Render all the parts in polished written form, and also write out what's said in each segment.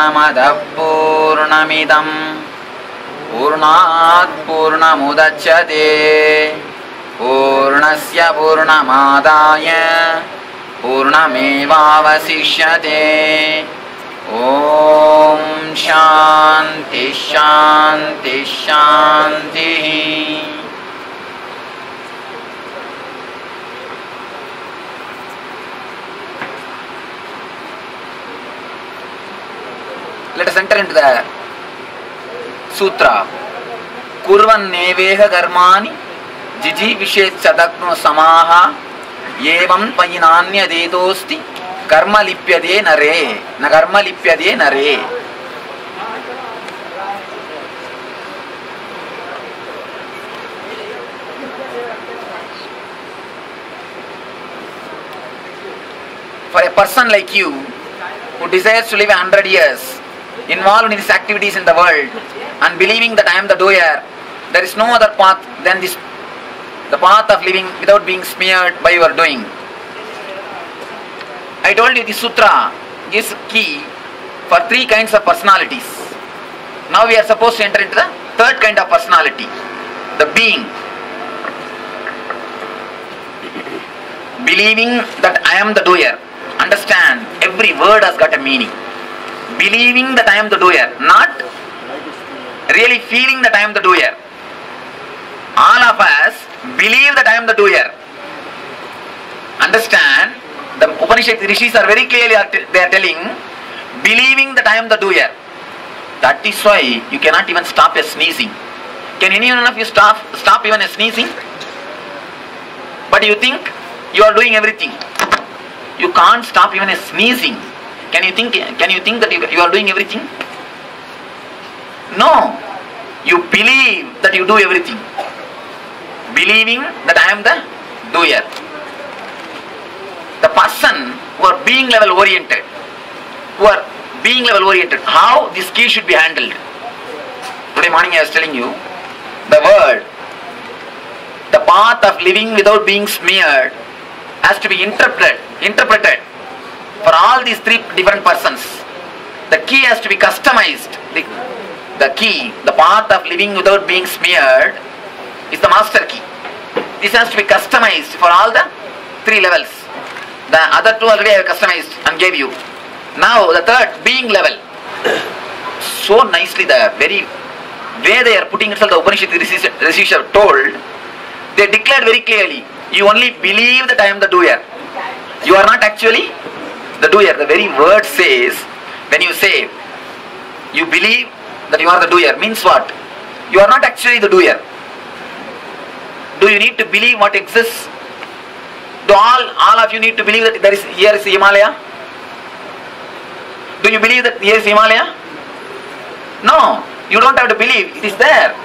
पूर्णमदः पूर्णमिदं पूर्णात् पूर्णमुदच्यते पूर्णस्य पूर्णमादाय पूर्णमेवावशिष्यते। ओम शांति शांति शांति। Let us enter into the sutra. Kurvanneveha karmani jijivishet sadakno samaha evam painanya dedosti karma lipyade nare na karma lipyade nare. For a person like you who desires to live 100 years, involved in these activities in the world and believing that I am the doer, there is no other path than this, the path of living without being smeared by your doing. I told you the sutra gives key for 3 kinds of personalities. Now we are supposed to enter into the 3rd kind of personality, the being. Believing that I am the doer. Understand, every word has got a meaning. Believing that I am the doer, not really feeling that I am the doer. All of us believe that I am the doer. Understand, the Upanishad Rishis are very clearly they are telling, believing that I am the doer. That is why you cannot even stop a sneezing. Can any one of you stop even a sneezing? But you think you are doing everything. You can't stop even a sneezing. Can you think that you are doing everything? No. You believe that you do everything. Believing that I am the doer. The person who are being level oriented, how this key should be handled. Today morning I was telling you, the word, the path of living without being smeared has to be interpreted for all these 3 different persons. The key has to be customized. The key, the path of living without being smeared, is the master key. This has to be customized for all the 3 levels. The other 2 already I have customized and gave you. Now the 3rd, being level. So nicely, the very way they are putting itself, the Upanishad Rishis are told, they declared very clearly, you only believe that I am the doer. You are not actually the doer. The very word says, when you say you believe that you are the doer, means what? You are not actually the doer. Do you need to believe what exists? Do all of you need to believe that here is Himalaya? Do you believe that here is Himalaya? No, you don't have to believe. It is there.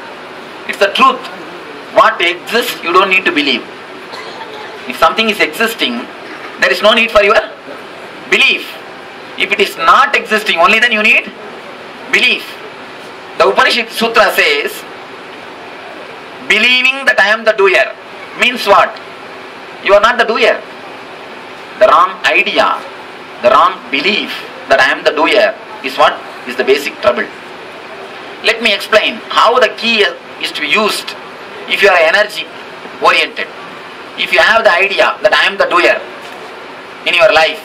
It's the truth. What exists, you don't need to believe. If something is existing, there is no need for your belief. If it is not existing, only then you need belief. The Upanishad Sutra says, believing that I am the doer means what? You are not the doer. The wrong idea, the wrong belief that I am the doer is what is the basic trouble. Let me explain how the key is to be used if you are energy oriented. If you have the idea that I am the doer in your life,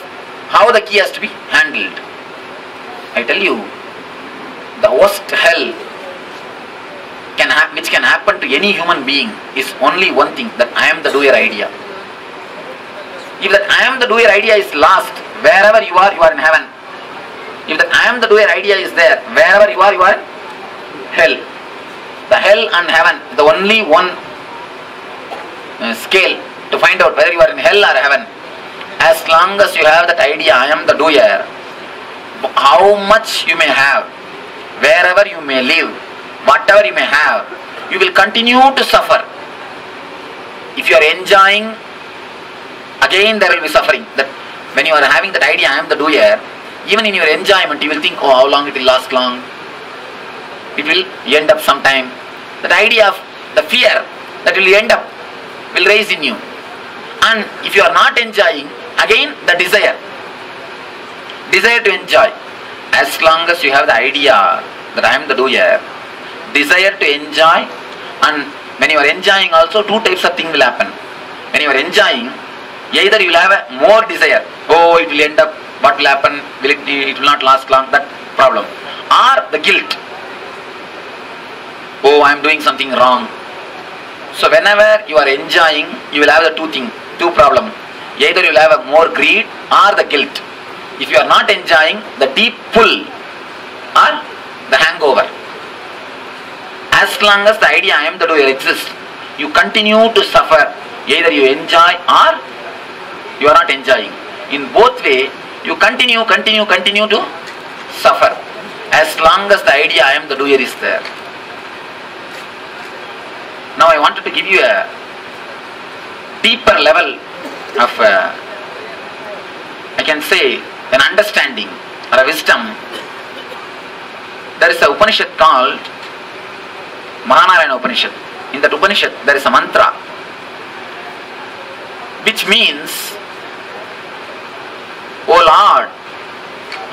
how the key has to be handled. I tell you, the worst hell which can happen to any human being is only one thing, that I am the doer idea. If that I am the doer idea is lost, wherever you are in heaven. If that I am the doer idea is there, wherever you are in hell. The hell and heaven, the only one scale to find out whether you are in hell or heaven. As long as you have that idea, I am the doer, how much you may have, wherever you may live, whatever you may have, you will continue to suffer. If you are enjoying, again there will be suffering. That when you are having that idea, I am the doer, even in your enjoyment, you will think, oh, how long it will last long. It will end up sometime. That idea of the fear that will end up will rise in you. And if you are not enjoying, again the desire to enjoy. As long as you have the idea that I am the doer, desire to enjoy, and when you are enjoying also, two types of things will happen. When you are enjoying, either you will have a more desire, oh it will end up, what will happen, it will not last long, that problem. Or the guilt, oh I am doing something wrong. So whenever you are enjoying, you will have the two problems. Either you will have a more greed or the guilt. If you are not enjoying, the deep pull or the hangover. As long as the idea I am the doer exists, you continue to suffer. Either you enjoy or you are not enjoying. In both way, you continue to suffer. As long as the idea I am the doer is there. Now I wanted to give you a deeper level of, I can say, an understanding or a wisdom. There is a Upanishad called Mahanarayana Upanishad. In that Upanishad, there is a mantra which means, O Lord,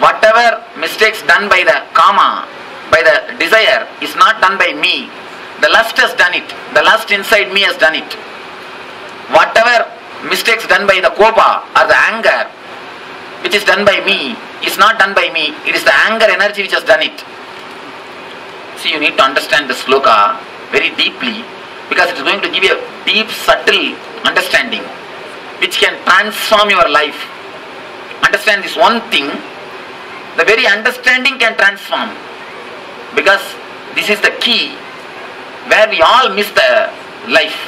whatever mistakes done by the kama, by the desire, is not done by me. The lust has done it. The lust inside me has done it. Whatever mistakes done by the kopa or the anger, which is done by me, is not done by me. It is the anger energy which has done it. See, you need to understand the sloka very deeply, because it is going to give you a deep, subtle understanding which can transform your life. Understand this one thing, the very understanding can transform, because this is the key where we all miss the life.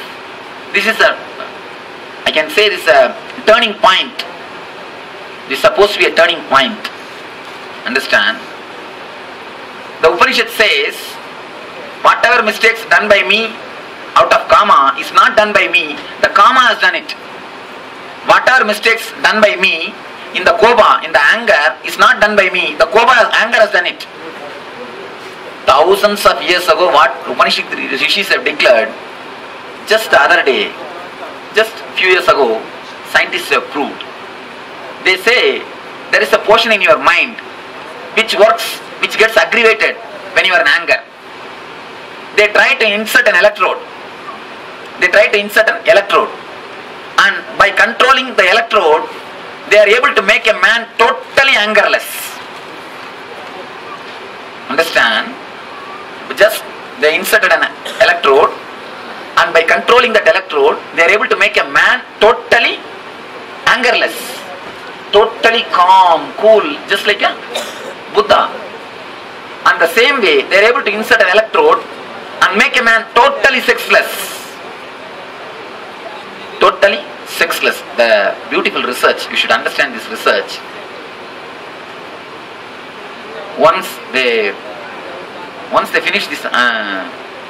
This is I can say this is a turning point. This is supposed to be a turning point. Understand? The Upanishad says, whatever mistakes done by me out of kama is not done by me. The kama has done it. Whatever mistakes done by me in the kopa, in the anger, is not done by me. The anger has done it. Thousands of years ago, what Upanishad Rishis have declared, just the other day, just few years ago, scientists have proved. They say there is a portion in your mind which gets aggravated when you are in anger. They try to insert an electrode. And by controlling the electrode, they are able to make a man totally angerless. Understand? Just they inserted an electrode, and by controlling that electrode, they are able to make a man totally angerless, totally calm, cool, just like a Buddha. And the same way, they are able to insert an electrode and make a man totally sexless. Totally sexless. The beautiful research, you should understand this research. Once they finish this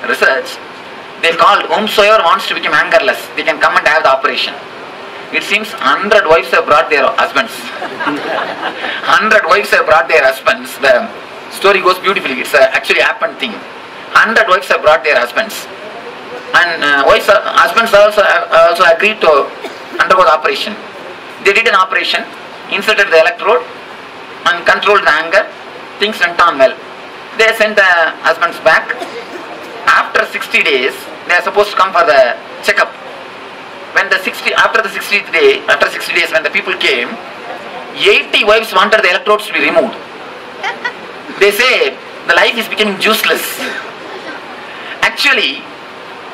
research, they called whomsoever wants to become angerless, they can come and have the operation. It seems 100 wives have brought their husbands. 100 wives have brought their husbands. The story goes beautifully. It's actually happened thing. 100 wives have brought their husbands. And husbands also agreed to undergo the operation. They did an operation, inserted the electrode and controlled the anger. Things went on well. They sent the husbands back. After 60 days, they are supposed to come for the checkup. After the 60th day, after 60 days when the people came, 80 wives wanted the electrodes to be removed. They say the life is becoming useless. Actually,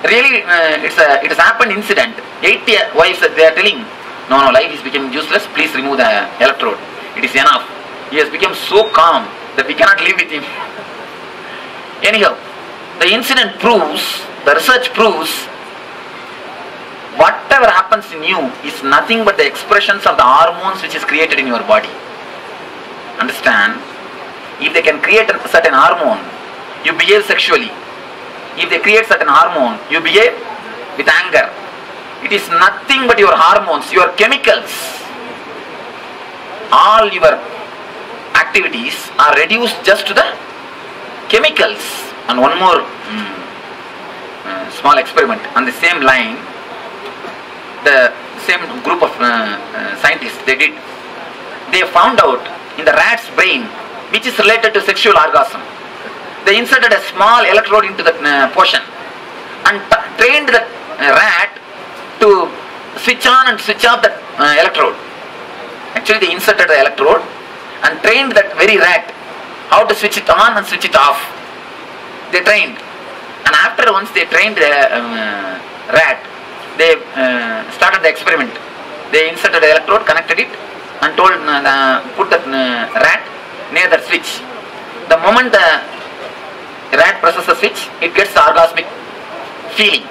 really, it has happened incident. 80 wives they are telling, no, life is becoming useless, please remove the electrode. It is enough. He has become so calm that we cannot live with him. Anyhow, the incident proves, the research proves, whatever happens in you is nothing but the expressions of the hormones which is created in your body. Understand? If they can create a certain hormone, you behave sexually. If they create certain hormone, you behave with anger. It is nothing but your hormones, your chemicals. All your activities are reduced just to the chemicals. And one more small experiment on the same line. The same group of scientists, they found out in the rat's brain which is related to sexual orgasm. They inserted a small electrode into the portion and trained the rat to switch on and switch off the electrode. Actually, they inserted the electrode and trained that very rat how to switch it on and switch it off. They trained, and after once they trained the rat, they started the experiment. They inserted the electrode, connected it, and told put the rat near the switch. The moment the rat presses the switch, it gets the orgasmic feeling,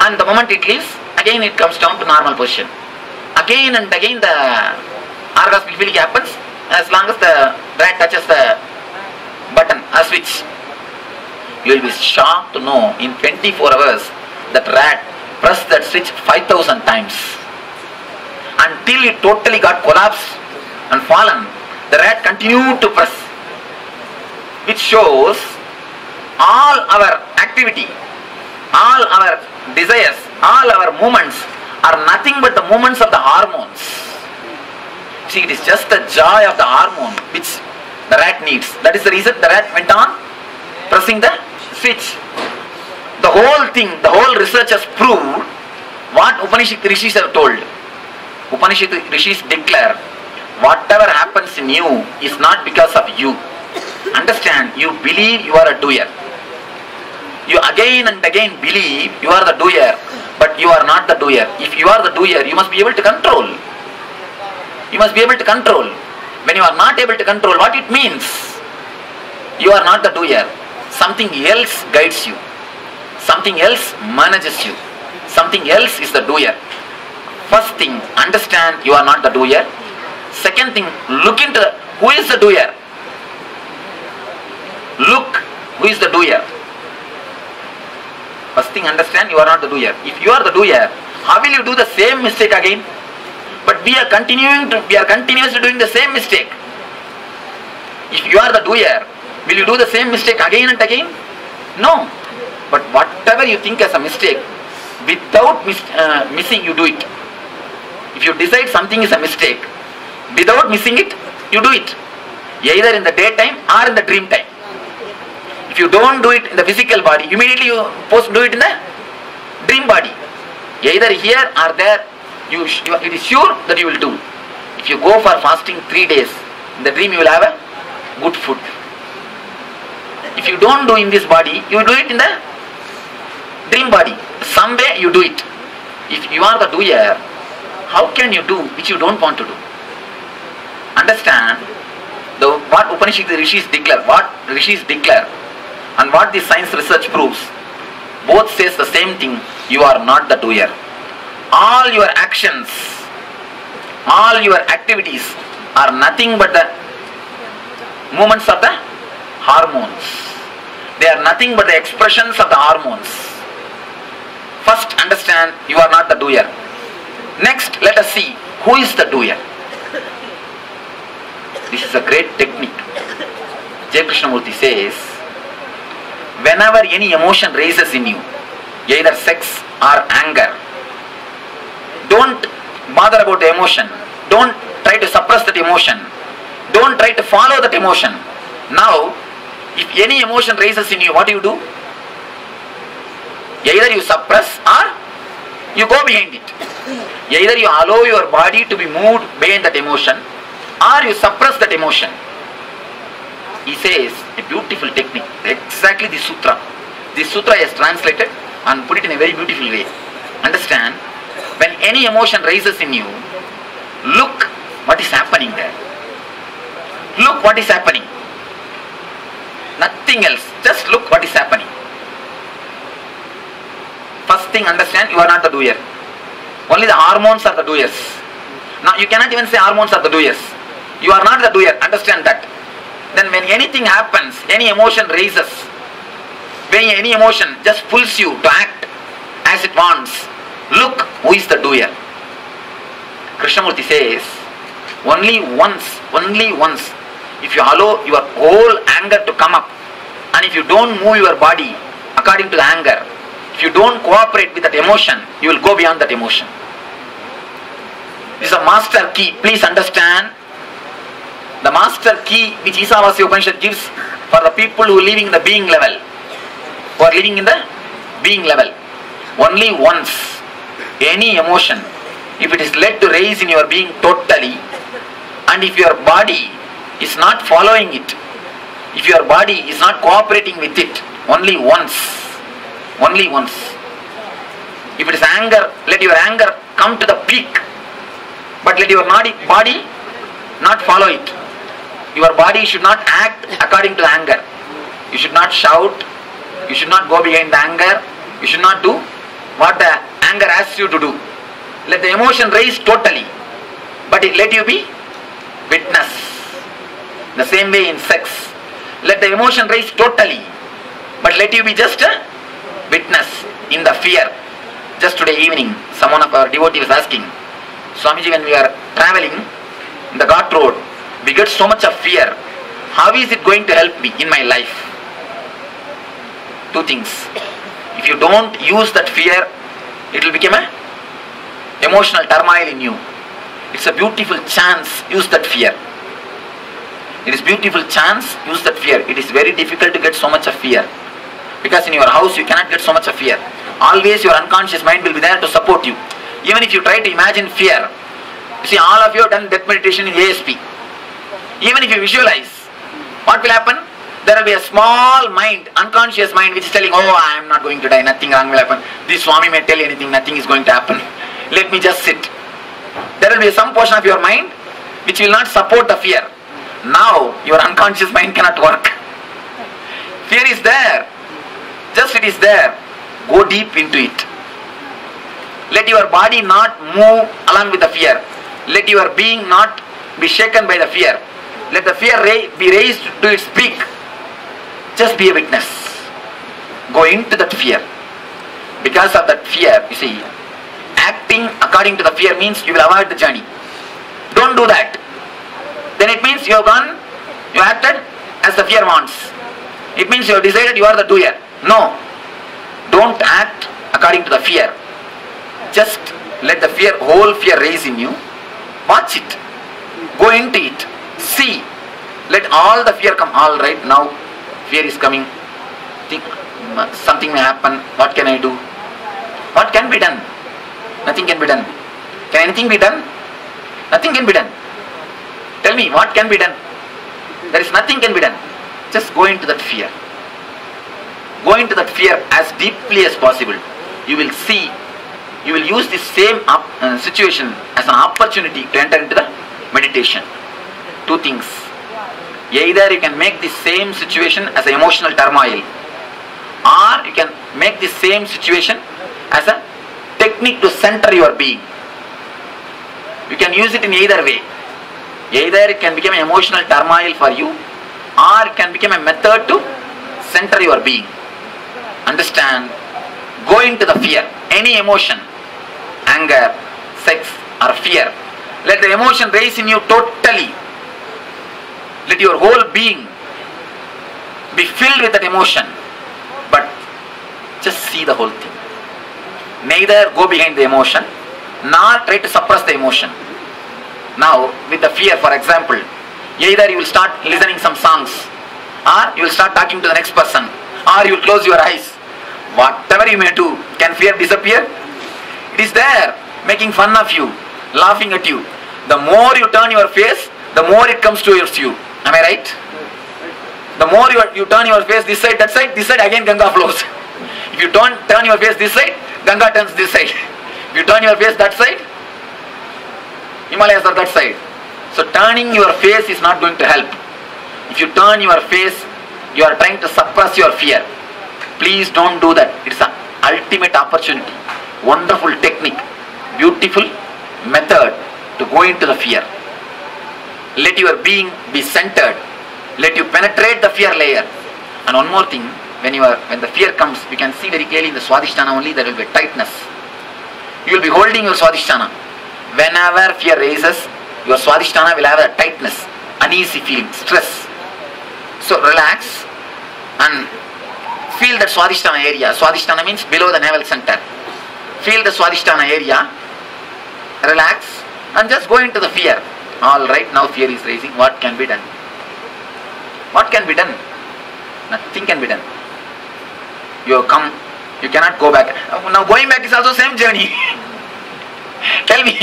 and the moment it leaves, again it comes down to normal position. Again and again the orgasmic feeling happens as long as the rat touches the button or switch. You will be shocked to know in 24 hours that rat pressed that switch 5,000 times until it totally got collapsed and fallen. The rat continued to press, which shows all our activity, all our desires, all our movements are nothing but the movements of the hormones. See, it is just the joy of the hormone which the rat needs. That is the reason the rat went on pressing the switch. The whole thing, the whole research has proved what Upanishad Rishis have told. Upanishad Rishis declare, whatever happens in you is not because of you. Understand, you believe you are a doer. You again and again believe you are the doer, but you are not the doer. If you are the doer, you must be able to control. You must be able to control. When you are not able to control, what it means? You are not the doer. Something else guides you. Something else manages you. Something else is the doer. First thing, understand you are not the doer. Second thing, look into who is the doer. Look who is the doer. First thing, understand you are not the doer. If you are the doer, how will you do the same mistake again? But we are continuously doing the same mistake. If you are the doer, will you do the same mistake again and again? No. But whatever you think as a mistake, without missing, you do it. If you decide something is a mistake, without missing it, you do it. Either in the daytime or in the dream time. If you don't do it in the physical body, immediately you do it in the dream body. Either here or there, it is sure that you will do. If you go for fasting 3 days, in the dream you will have a good food. If you don't do in this body, you do it in the dream body. Some way you do it. If you are the doer, how can you do which you don't want to do? Understand what Upanishad Rishis declare, and what the science research proves. Both says the same thing. You are not the doer. All your actions, all your activities are nothing but the movements of the hormones. They are nothing but the expressions of the hormones. First, understand you are not the doer. Next, let us see who is the doer. This is a great technique. J. Krishnamurti says, whenever any emotion raises in you, either sex or anger, don't bother about the emotion. Don't try to suppress that emotion. Don't try to follow that emotion. Now, if any emotion raises in you, what do? Either you suppress or you go behind it. Either you allow your body to be moved behind that emotion or you suppress that emotion. He says a beautiful technique, exactly this sutra. This sutra is translated and put it in a very beautiful way. Understand, when any emotion rises in you, look what is happening there. Look what is happening. Nothing else, just look what is happening. First thing, understand you are not the doer. Only the hormones are the doers. Now you cannot even say hormones are the doers. You are not the doer, understand that. Then when anything happens, any emotion raises, when any emotion just pulls you to act as it wants, look who is the doer. Krishnamurti says, only once, if you allow your whole anger to come up, and if you don't move your body according to the anger, if you don't cooperate with that emotion, you will go beyond that emotion. This is a master key. Please understand, The master key which Isavasya Upanishad gives for the people who are living in the being level, who are living in the being level. Only once any emotion, if it is led to rise in your being totally, and if your body is not following it, if your body is not cooperating with it, only once. If it is anger, let your anger come to the peak, but let your body not follow it. Your body should not act according to the anger. You should not shout, you should not go behind the anger, you should not do what the anger asks you to do. Let the emotion rise totally, but let you be witness. The same way in sex, let the emotion rise totally, but let you be just a witness in the fear. Just today evening, someone of our devotees was asking, Swamiji, when we are traveling in the Ghat road, we get so much of fear. How is it going to help me in my life? Two things. If you don't use that fear, it will become a emotional turmoil in you. It's a beautiful chance, use that fear. It is beautiful chance, use that fear. It is very difficult to get so much of fear. Because in your house you cannot get so much of fear. Always your unconscious mind will be there to support you. Even if you try to imagine fear, you see, all of you have done death meditation in ASP. Even if you visualize, what will happen? There will be a small mind, unconscious mind, which is telling, oh, I am not going to die, nothing wrong will happen. This Swami may tell anything, nothing is going to happen. Let me just sit. There will be some portion of your mind which will not support the fear. Now your unconscious mind cannot work. Fear is there. Just it is there. Go deep into it. Let your body not move along with the fear. Let your being not be shaken by the fear. Let the fear be raised to its peak. Just be a witness. Go into that fear. Because of that fear, you see, acting according to the fear means you will avoid the journey. Don't do that. Then it means you have gone, you acted as the fear wants. It means you have decided you are the doer. No. Don't act according to the fear. Just let the fear, whole fear rise in you. Watch it. Go into it. See. Let all the fear come. All right, now fear is coming. Think something may happen. What can I do? What can be done? Nothing can be done. Can anything be done? Nothing can be done. Tell me, what can be done? There is nothing can be done. Just go into that fear. Go into that fear as deeply as possible. You will see, you will use this same situation as an opportunity to enter into the meditation. Two things. Either you can make this same situation as an emotional turmoil, or you can make this same situation as a technique to center your being. You can use it in either way. Either it can become an emotional turmoil for you, or it can become a method to center your being. Understand? Go into the fear. Any emotion, anger, sex or fear, let the emotion rise in you totally. Let your whole being be filled with that emotion. But just see the whole thing. Neither go behind the emotion, nor try to suppress the emotion. Now, with the fear, for example, either you will start listening some songs, or you will start talking to the next person, or you will close your eyes. Whatever you may do, can fear disappear? It is there, making fun of you, laughing at you. The more you turn your face, the more it comes towards you. Am I right? The more you turn your face this side, again Ganga flows. If you turn your face this side, Ganga turns this side. If you turn your face that side, Himalayas are that side. So turning your face is not going to help. If you turn your face, you are trying to suppress your fear. Please don't do that. It's an ultimate opportunity. Wonderful technique. Beautiful method to go into the fear. Let your being be centered. Let you penetrate the fear layer. And one more thing, when the fear comes, you can see very clearly in the Swadhisthana only, there will be tightness. You will be holding your Swadhisthana. Whenever fear rises, your Swadhisthana will have a tightness, uneasy feeling, stress. So relax and feel that Swadhisthana area. Swadhisthana means below the navel center. Feel the Swadhisthana area. Relax and just go into the fear. All right, now fear is rising. What can be done? What can be done? Nothing can be done. You have come, you cannot go back. Now going back is also same journey. Tell me,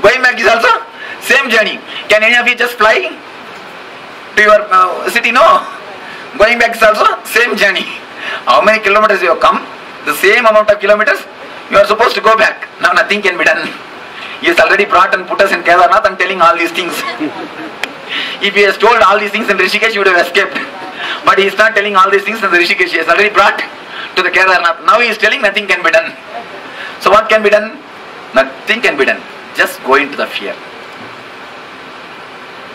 going back is also same journey. Can any of you just fly to your city? No. Going back is also same journey. How many kilometers you have come? The same amount of kilometers you are supposed to go back. Now nothing can be done. He has already brought and put us in Kedarnath and telling all these things. If he has told all these things in Rishikesh, you would have escaped. But he is not telling all these things in the Rishikesh. He has already brought to the Kedarnath. Now he is telling nothing can be done. So what can be done? Nothing can be done. Just go into the fear.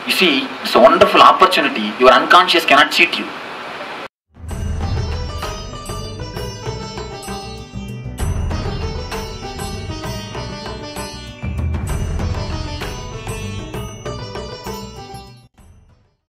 You see, it's a wonderful opportunity. Your unconscious cannot cheat you.